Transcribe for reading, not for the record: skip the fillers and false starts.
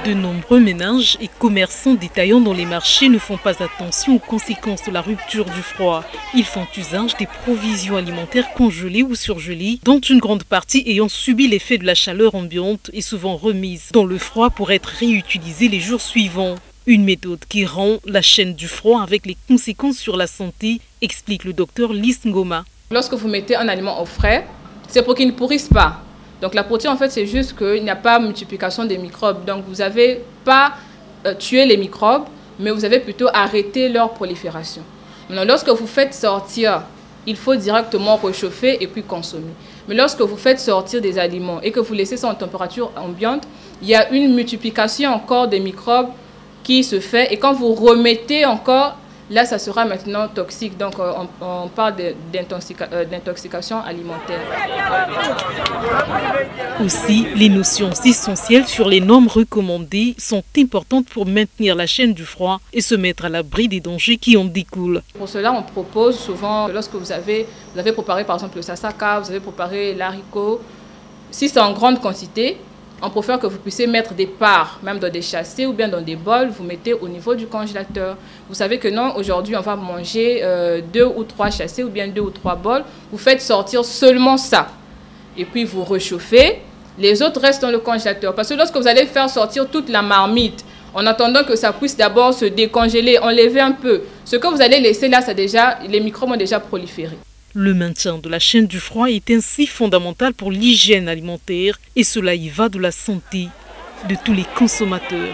De nombreux ménages et commerçants détaillants dans les marchés ne font pas attention aux conséquences de la rupture du froid. Ils font usage des provisions alimentaires congelées ou surgelées, dont une grande partie ayant subi l'effet de la chaleur ambiante et souvent remise dans le froid pour être réutilisée les jours suivants. Une méthode qui rend la chaîne du froid avec les conséquences sur la santé, explique le docteur Lys Ngoma. Lorsque vous mettez un aliment au frais, c'est pour qu'il ne pourrisse pas. Donc la protéine, en fait, c'est juste qu'il n'y a pas multiplication des microbes. Donc vous n'avez pas tué les microbes, mais vous avez plutôt arrêté leur prolifération. Maintenant, lorsque vous faites sortir, il faut directement réchauffer et puis consommer. Mais lorsque vous faites sortir des aliments et que vous laissez ça en température ambiante, il y a une multiplication encore des microbes qui se fait. Et quand vous remettez encore, là, ça sera maintenant toxique. Donc, on parle d'intoxication alimentaire. Aussi, les notions essentielles sur les normes recommandées sont importantes pour maintenir la chaîne du froid et se mettre à l'abri des dangers qui en découlent. Pour cela, on propose souvent, lorsque vous avez préparé par exemple le sassaka, vous avez préparé l'haricot, si c'est en grande quantité, on préfère que vous puissiez mettre des parts, même dans des chassis ou bien dans des bols, vous mettez au niveau du congélateur. Vous savez que non, aujourd'hui, on va manger 2 ou 3 chassis ou bien 2 ou 3 bols. Vous faites sortir seulement ça. Et puis, vous réchauffez. Les autres restent dans le congélateur. Parce que lorsque vous allez faire sortir toute la marmite, en attendant que ça puisse d'abord se décongeler, enlever un peu, ce que vous allez laisser là, les microbes ont déjà proliféré. Le maintien de la chaîne du froid est ainsi fondamental pour l'hygiène alimentaire et cela y va de la santé de tous les consommateurs.